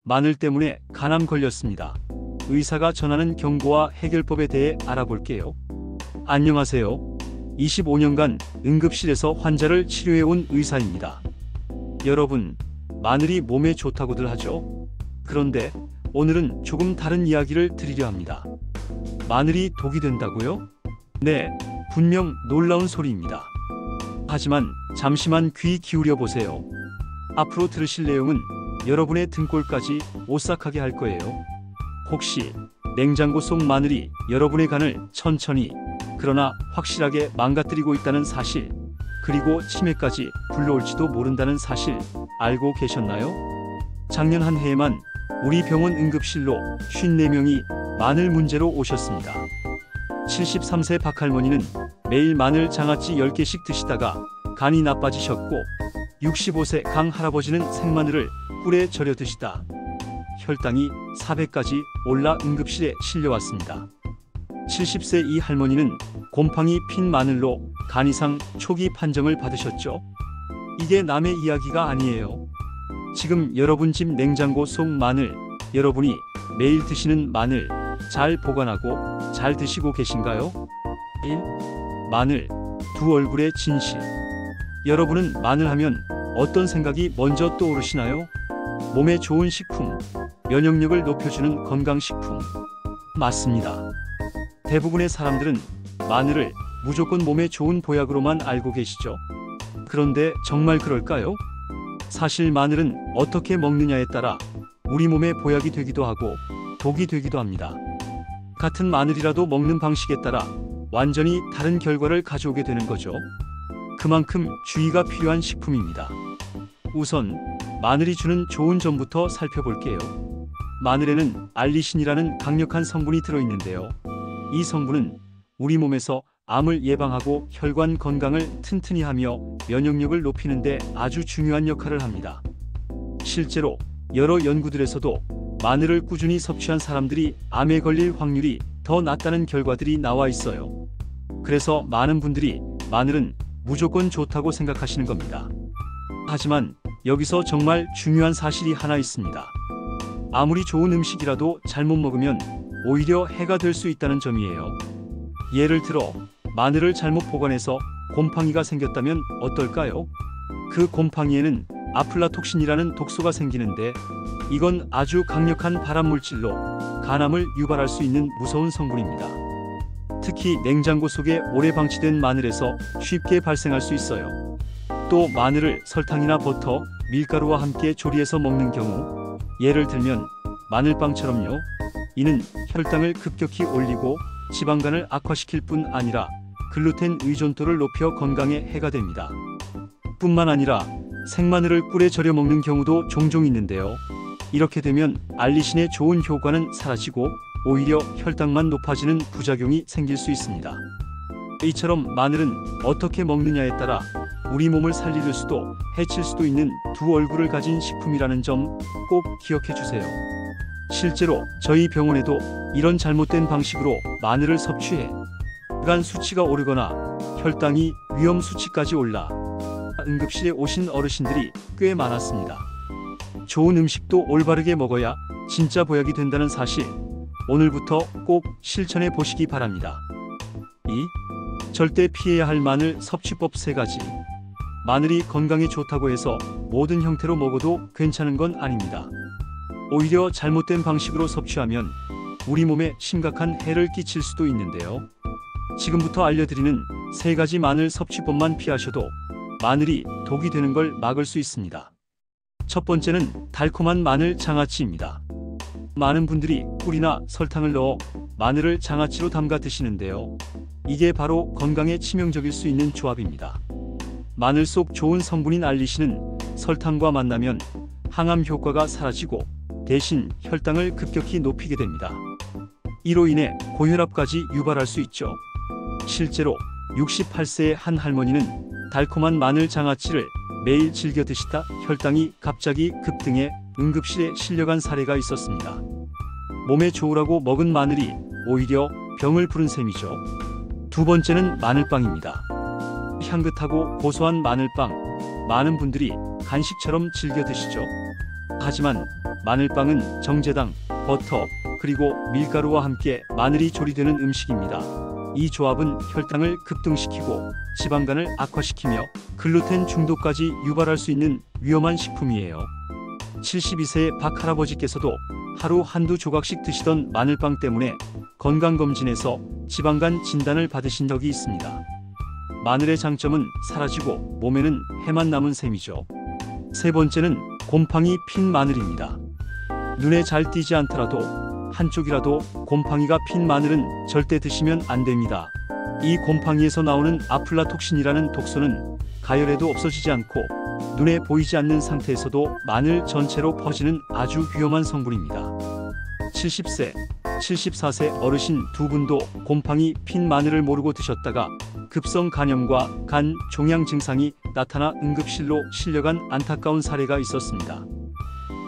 마늘 때문에 간암 걸렸습니다. 의사가 전하는 경고와 해결법에 대해 알아볼게요. 안녕하세요. 25년간 응급실에서 환자를 치료해온 의사입니다. 여러분, 마늘이 몸에 좋다고들 하죠? 그런데 오늘은 조금 다른 이야기를 드리려 합니다. 마늘이 독이 된다고요? 네, 분명 놀라운 소리입니다. 하지만 잠시만 귀 기울여 보세요. 앞으로 들으실 내용은 여러분의 등골까지 오싹하게 할 거예요. 혹시 냉장고 속 마늘이 여러분의 간을 천천히 그러나 확실하게 망가뜨리고 있다는 사실, 그리고 치매까지 불러올지도 모른다는 사실 알고 계셨나요? 작년 한 해에만 우리 병원 응급실로 54명이 마늘 문제로 오셨습니다. 73세 박할머니는 매일 마늘 장아찌 10개씩 드시다가 간이 나빠지셨고, 65세 강 할아버지는 생마늘을 꿀에 절여 드시다 혈당이 400까지 올라 응급실에 실려왔습니다. 70세 이 할머니는 곰팡이 핀 마늘로 간 이상 초기 판정을 받으셨죠. 이게 남의 이야기가 아니에요. 지금 여러분 집 냉장고 속 마늘, 여러분이 매일 드시는 마늘 잘 보관하고 잘 드시고 계신가요? 1. 마늘, 두 얼굴의 진실. 여러분은 마늘 하면 어떤 생각이 먼저 떠오르시나요? 몸에 좋은 식품, 면역력을 높여주는 건강식품. 맞습니다. 대부분의 사람들은 마늘을 무조건 몸에 좋은 보약으로만 알고 계시죠. 그런데 정말 그럴까요? 사실 마늘은 어떻게 먹느냐에 따라 우리 몸에 보약이 되기도 하고 독이 되기도 합니다. 같은 마늘이라도 먹는 방식에 따라 완전히 다른 결과를 가져오게 되는 거죠. 그만큼 주의가 필요한 식품입니다. 우선 마늘이 주는 좋은 점부터 살펴볼게요. 마늘에는 알리신이라는 강력한 성분이 들어있는데요. 이 성분은 우리 몸에서 암을 예방하고 혈관 건강을 튼튼히 하며 면역력을 높이는 데 아주 중요한 역할을 합니다. 실제로 여러 연구들에서도 마늘을 꾸준히 섭취한 사람들이 암에 걸릴 확률이 더 낮다는 결과들이 나와 있어요. 그래서 많은 분들이 마늘은 무조건 좋다고 생각하시는 겁니다. 하지만 여기서 정말 중요한 사실이 하나 있습니다. 아무리 좋은 음식이라도 잘못 먹으면 오히려 해가 될 수 있다는 점이에요. 예를 들어 마늘을 잘못 보관해서 곰팡이가 생겼다면 어떨까요? 그 곰팡이에는 아플라톡신이라는 독소가 생기는데, 이건 아주 강력한 발암물질로 간암을 유발할 수 있는 무서운 성분입니다. 특히 냉장고 속에 오래 방치된 마늘에서 쉽게 발생할 수 있어요. 또 마늘을 설탕이나 버터, 밀가루와 함께 조리해서 먹는 경우, 예를 들면 마늘빵처럼요. 이는 혈당을 급격히 올리고 지방간을 악화시킬 뿐 아니라 글루텐 의존도를 높여 건강에 해가 됩니다. 뿐만 아니라 생마늘을 꿀에 절여 먹는 경우도 종종 있는데요. 이렇게 되면 알리신의 좋은 효과는 사라지고 오히려 혈당만 높아지는 부작용이 생길 수 있습니다. 이처럼 마늘은 어떻게 먹느냐에 따라 우리 몸을 살릴 수도 해칠 수도 있는 두 얼굴을 가진 식품이라는 점 꼭 기억해 주세요. 실제로 저희 병원에도 이런 잘못된 방식으로 마늘을 섭취해 간 수치가 오르거나 혈당이 위험 수치까지 올라 응급실에 오신 어르신들이 꽤 많았습니다. 좋은 음식도 올바르게 먹어야 진짜 보약이 된다는 사실, 오늘부터 꼭 실천해 보시기 바랍니다. 2. 절대 피해야 할 마늘 섭취법 3가지. 마늘이 건강에 좋다고 해서 모든 형태로 먹어도 괜찮은 건 아닙니다. 오히려 잘못된 방식으로 섭취하면 우리 몸에 심각한 해를 끼칠 수도 있는데요. 지금부터 알려드리는 3가지 마늘 섭취법만 피하셔도 마늘이 독이 되는 걸 막을 수 있습니다. 첫 번째는 달콤한 마늘 장아찌입니다. 많은 분들이 꿀이나 설탕을 넣어 마늘을 장아찌로 담가 드시는데요. 이게 바로 건강에 치명적일 수 있는 조합입니다. 마늘 속 좋은 성분인 알리신은 설탕과 만나면 항암 효과가 사라지고 대신 혈당을 급격히 높이게 됩니다. 이로 인해 고혈압까지 유발할 수 있죠. 실제로 68세의 한 할머니는 달콤한 마늘 장아찌를 매일 즐겨 드시다 혈당이 갑자기 급등해 응급실에 실려간 사례가 있었습니다. 몸에 좋으라고 먹은 마늘이 오히려 병을 부른 셈이죠. 두 번째는 마늘빵입니다. 향긋하고 고소한 마늘빵, 많은 분들이 간식처럼 즐겨 드시죠. 하지만 마늘빵은 정제당, 버터, 그리고 밀가루와 함께 마늘이 조리되는 음식입니다. 이 조합은 혈당을 급등시키고 지방간을 악화시키며 글루텐 중독까지 유발할 수 있는 위험한 식품이에요. 72세의 박 할아버지께서도 하루 한두 조각씩 드시던 마늘빵 때문에 건강검진에서 지방간 진단을 받으신 적이 있습니다. 마늘의 장점은 사라지고 몸에는 해만 남은 셈이죠. 세 번째는 곰팡이 핀 마늘입니다. 눈에 잘 띄지 않더라도 한쪽이라도 곰팡이가 핀 마늘은 절대 드시면 안 됩니다. 이 곰팡이에서 나오는 아플라톡신이라는 독소는 가열해도 없어지지 않고 눈에 보이지 않는 상태에서도 마늘 전체로 퍼지는 아주 위험한 성분입니다. 70세, 74세 어르신 두 분도 곰팡이 핀 마늘을 모르고 드셨다가 급성 간염과 간 종양 증상이 나타나 응급실로 실려간 안타까운 사례가 있었습니다.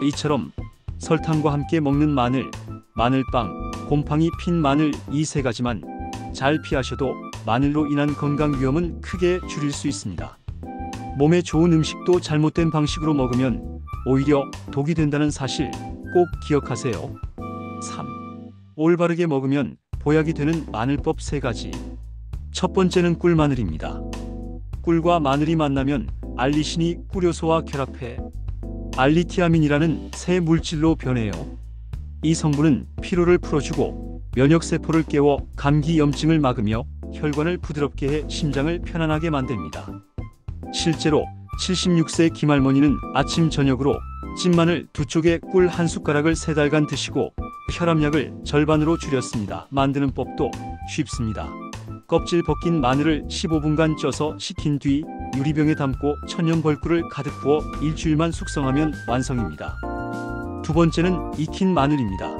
이처럼 설탕과 함께 먹는 마늘, 마늘빵, 곰팡이 핀 마늘 이 세 가지만 잘 피하셔도 마늘로 인한 건강 위험은 크게 줄일 수 있습니다. 몸에 좋은 음식도 잘못된 방식으로 먹으면 오히려 독이 된다는 사실 꼭 기억하세요. 3. 올바르게 먹으면 보약이 되는 마늘법 3가지. 첫 번째는 꿀마늘입니다. 꿀과 마늘이 만나면 알리신이 꿀효소와 결합해 알리티아민이라는 새 물질로 변해요. 이 성분은 피로를 풀어주고 면역세포를 깨워 감기 염증을 막으며 혈관을 부드럽게 해 심장을 편안하게 만듭니다. 실제로 76세 김할머니는 아침 저녁으로 찐마늘 2쪽에 꿀 1숟가락을 3달간 드시고 혈압약을 절반으로 줄였습니다. 만드는 법도 쉽습니다. 껍질 벗긴 마늘을 15분간 쪄서 식힌 뒤 유리병에 담고 천연벌꿀을 가득 부어 일주일만 숙성하면 완성입니다. 두 번째는 익힌 마늘입니다.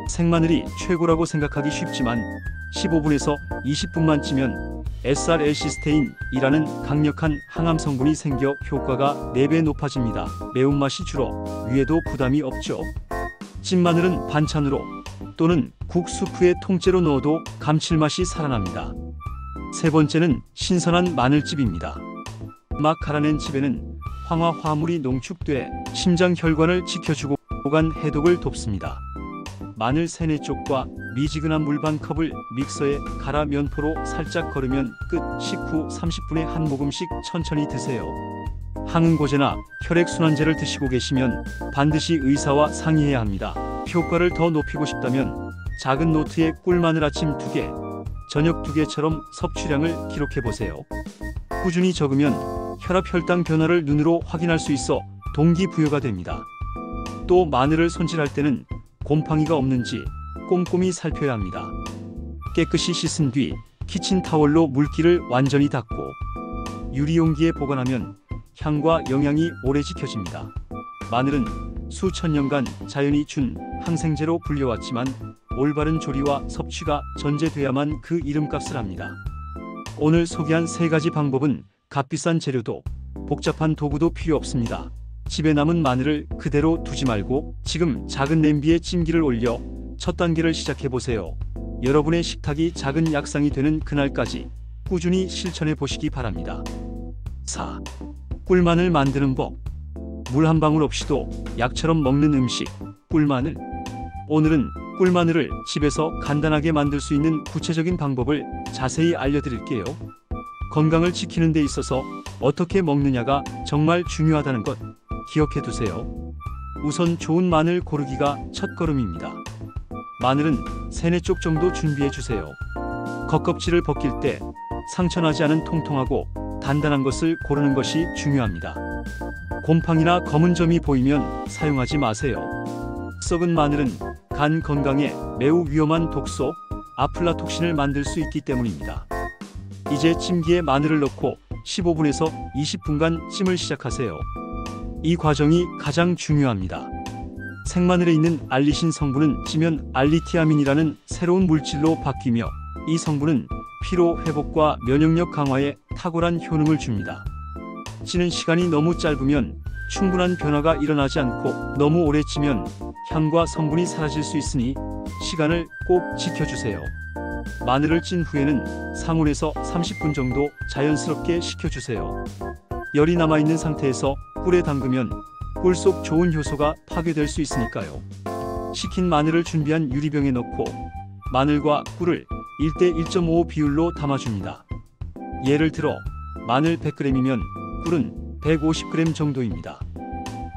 생마늘이 최고라고 생각하기 쉽지만 15분에서 20분만 찌면 SRL-시스테인이라는 강력한 항암 성분이 생겨 효과가 4배 높아집니다. 매운맛이 줄어 위에도 부담이 없죠. 찐마늘은 반찬으로 또는 국 수프에 통째로 넣어도 감칠맛이 살아납니다. 세 번째는 신선한 마늘즙입니다. 막 갈아낸 즙에는 황화 화물이 농축돼 심장 혈관을 지켜주고 간 해독을 돕습니다. 마늘 3-4쪽과 미지근한 물 반 컵을 믹서에 갈아 면포로 살짝 거르면 끝. 식후 30분에 한 모금씩 천천히 드세요. 항응고제나 혈액순환제를 드시고 계시면 반드시 의사와 상의해야 합니다. 효과를 더 높이고 싶다면 작은 노트에 꿀마늘 아침 2개, 저녁 2개처럼 섭취량을 기록해보세요. 꾸준히 적으면 혈압 혈당 변화를 눈으로 확인할 수 있어 동기부여가 됩니다. 또 마늘을 손질할 때는 곰팡이가 없는지 꼼꼼히 살펴야 합니다. 깨끗이 씻은 뒤 키친타월로 물기를 완전히 닦고 유리용기에 보관하면 향과 영양이 오래 지켜집니다. 마늘은 수천 년간 자연이 준 항생제로 불려왔지만 올바른 조리와 섭취가 전제돼야만 그 이름값을 합니다. 오늘 소개한 3가지 방법은 값비싼 재료도 복잡한 도구도 필요 없습니다. 집에 남은 마늘을 그대로 두지 말고 지금 작은 냄비에 찜기를 올려 첫 단계를 시작해보세요. 여러분의 식탁이 작은 약상이 되는 그날까지 꾸준히 실천해 보시기 바랍니다. 4. 꿀마늘 만드는 법. 물 한 방울 없이도 약처럼 먹는 음식, 꿀마늘. 오늘은 꿀마늘을 집에서 간단하게 만들 수 있는 구체적인 방법을 자세히 알려드릴게요. 건강을 지키는 데 있어서 어떻게 먹느냐가 정말 중요하다는 것 기억해 두세요. 우선 좋은 마늘 고르기가 첫걸음입니다. 마늘은 3-4쪽 정도 준비해 주세요. 겉껍질을 벗길 때 상처나지 않은 통통하고 단단한 것을 고르는 것이 중요합니다. 곰팡이나 검은 점이 보이면 사용하지 마세요. 썩은 마늘은 간 건강에 매우 위험한 독소 아플라톡신을 만들 수 있기 때문입니다. 이제 찜기에 마늘을 넣고 15분에서 20분간 찜을 시작하세요. 이 과정이 가장 중요합니다. 생마늘에 있는 알리신 성분은 찌면 알리티아민이라는 새로운 물질로 바뀌며 이 성분은 피로 회복과 면역력 강화에 탁월한 효능을 줍니다. 찌는 시간이 너무 짧으면 충분한 변화가 일어나지 않고 너무 오래 찌면 향과 성분이 사라질 수 있으니 시간을 꼭 지켜주세요. 마늘을 찐 후에는 상온에서 30분 정도 자연스럽게 식혀주세요. 열이 남아있는 상태에서 꿀에 담그면 꿀 속 좋은 효소가 파괴될 수 있으니까요. 식힌 마늘을 준비한 유리병에 넣고 마늘과 꿀을 1대 1.5 비율로 담아줍니다. 예를 들어 마늘 100g이면 꿀은 150g 정도입니다.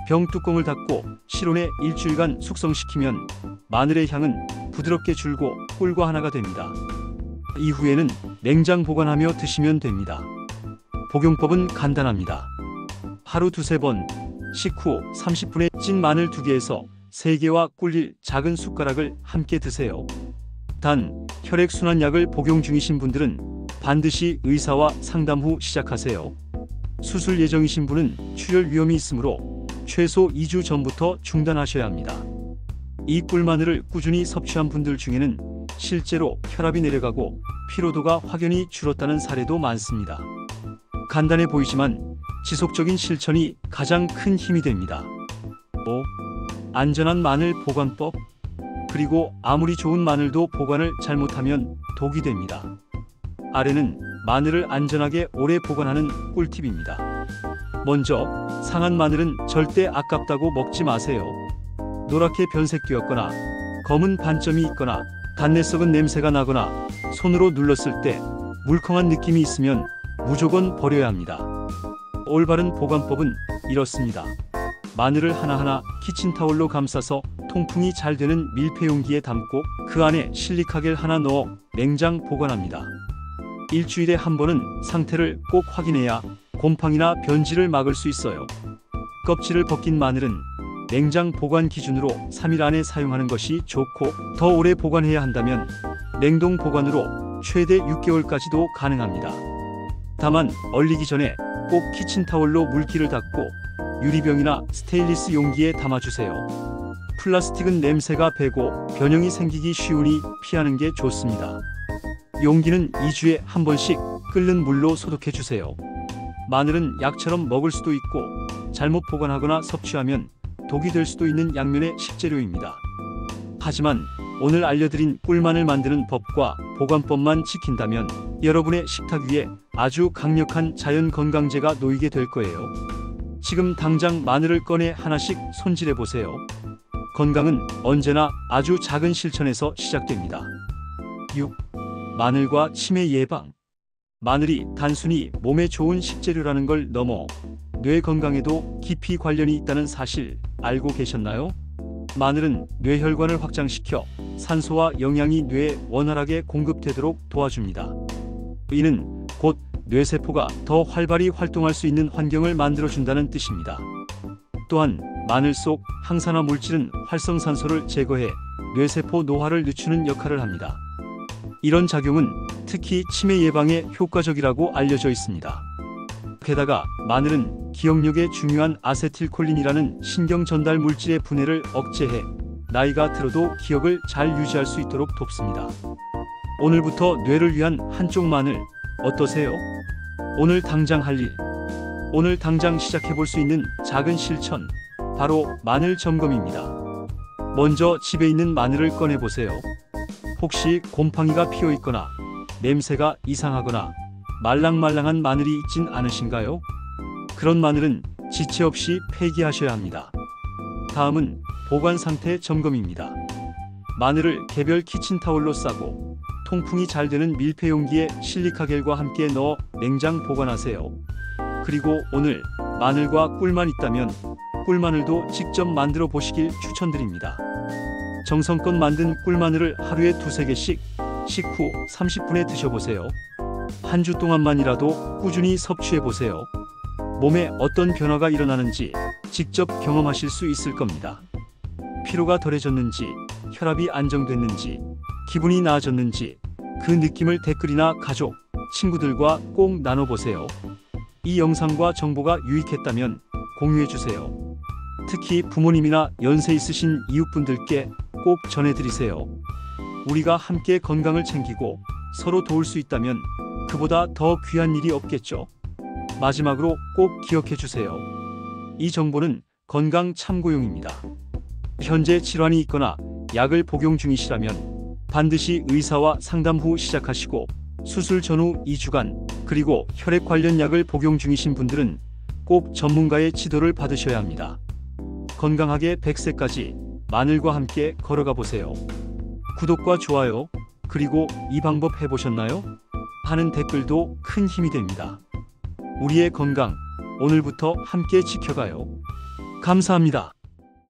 병 뚜껑을 닫고 실온에 일주일간 숙성시키면 마늘의 향은 부드럽게 줄고 꿀과 하나가 됩니다. 이후에는 냉장 보관하며 드시면 됩니다. 복용법은 간단합니다. 하루 두세 번, 식후 30분에 찐 마늘 2개에서 3개와 꿀 작은 숟가락을 함께 드세요. 단, 혈액순환약을 복용 중이신 분들은 반드시 의사와 상담 후 시작하세요. 수술 예정이신 분은 출혈 위험이 있으므로 최소 2주 전부터 중단하셔야 합니다. 이 꿀마늘을 꾸준히 섭취한 분들 중에는 실제로 혈압이 내려가고 피로도가 확연히 줄었다는 사례도 많습니다. 간단해 보이지만 지속적인 실천이 가장 큰 힘이 됩니다. 5. 안전한 마늘 보관법. 그리고 아무리 좋은 마늘도 보관을 잘못하면 독이 됩니다. 아래는 마늘을 안전하게 오래 보관하는 꿀팁입니다. 먼저 상한 마늘은 절대 아깝다고 먹지 마세요. 노랗게 변색되었거나 검은 반점이 있거나 단내 썩은 냄새가 나거나 손으로 눌렀을 때 물컹한 느낌이 있으면 무조건 버려야 합니다. 올바른 보관법은 이렇습니다. 마늘을 하나하나 키친타올로 감싸서 통풍이 잘 되는 밀폐 용기에 담고 그 안에 실리카겔 하나 넣어 냉장 보관합니다. 일주일에 한 번은 상태를 꼭 확인해야 곰팡이나 변질을 막을 수 있어요. 껍질을 벗긴 마늘은 냉장 보관 기준으로 3일 안에 사용하는 것이 좋고 더 오래 보관해야 한다면 냉동 보관으로 최대 6개월까지도 가능합니다. 다만 얼리기 전에 꼭 키친타올로 물기를 닦고 유리병이나 스테인리스 용기에 담아주세요. 플라스틱은 냄새가 배고 변형이 생기기 쉬우니 피하는 게 좋습니다. 용기는 2주에 한 번씩 끓는 물로 소독해주세요. 마늘은 약처럼 먹을 수도 있고 잘못 보관하거나 섭취하면 독이 될 수도 있는 양면의 식재료입니다. 하지만 오늘 알려드린 꿀마늘 만드는 법과 보관법만 지킨다면 여러분의 식탁 위에 아주 강력한 자연 건강제가 놓이게 될 거예요. 지금 당장 마늘을 꺼내 하나씩 손질해 보세요. 건강은 언제나 아주 작은 실천에서 시작됩니다. 6. 마늘과 치매 예방. 마늘이 단순히 몸에 좋은 식재료라는 걸 넘어 뇌 건강에도 깊이 관련이 있다는 사실 알고 계셨나요? 마늘은 뇌혈관을 확장시켜 산소와 영양이 뇌에 원활하게 공급되도록 도와줍니다. 이는 곧 뇌세포가 더 활발히 활동할 수 있는 환경을 만들어준다는 뜻입니다. 또한 마늘 속 항산화 물질은 활성산소를 제거해 뇌세포 노화를 늦추는 역할을 합니다. 이런 작용은 특히 치매 예방에 효과적이라고 알려져 있습니다. 게다가 마늘은 기억력에 중요한 아세틸콜린이라는 신경 전달 물질의 분해를 억제해 나이가 들어도 기억을 잘 유지할 수 있도록 돕습니다. 오늘부터 뇌를 위한 한쪽 마늘 어떠세요? 오늘 당장 할 일. 오늘 당장 시작해볼 수 있는 작은 실천, 바로 마늘 점검입니다. 먼저 집에 있는 마늘을 꺼내보세요. 혹시 곰팡이가 피어있거나 냄새가 이상하거나 말랑말랑한 마늘이 있진 않으신가요? 그런 마늘은 지체 없이 폐기하셔야 합니다. 다음은 보관 상태 점검입니다. 마늘을 개별 키친타올로 싸고 통풍이 잘 되는 밀폐 용기에 실리카겔과 함께 넣어 냉장 보관하세요. 그리고 오늘 마늘과 꿀만 있다면 꿀마늘도 직접 만들어 보시길 추천드립니다. 정성껏 만든 꿀마늘을 하루에 2~3개씩 식후 30분에 드셔보세요. 한 주 동안만이라도 꾸준히 섭취해보세요. 몸에 어떤 변화가 일어나는지 직접 경험하실 수 있을 겁니다. 피로가 덜해졌는지, 혈압이 안정됐는지, 기분이 나아졌는지 그 느낌을 댓글이나 가족, 친구들과 꼭 나눠보세요. 이 영상과 정보가 유익했다면 공유해주세요. 특히 부모님이나 연세 있으신 이웃분들께 꼭 전해드리세요. 우리가 함께 건강을 챙기고 서로 도울 수 있다면 그보다 더 귀한 일이 없겠죠. 마지막으로 꼭 기억해주세요. 이 정보는 건강 참고용입니다. 현재 질환이 있거나 약을 복용 중이시라면 반드시 의사와 상담 후 시작하시고 수술 전후 2주간 그리고 혈액 관련 약을 복용 중이신 분들은 꼭 전문가의 지도를 받으셔야 합니다. 건강하게 100세까지 마늘과 함께 걸어가 보세요. 구독과 좋아요, 그리고 이 방법 해보셨나요? 하는 댓글도 큰 힘이 됩니다. 우리의 건강, 오늘부터 함께 지켜가요. 감사합니다.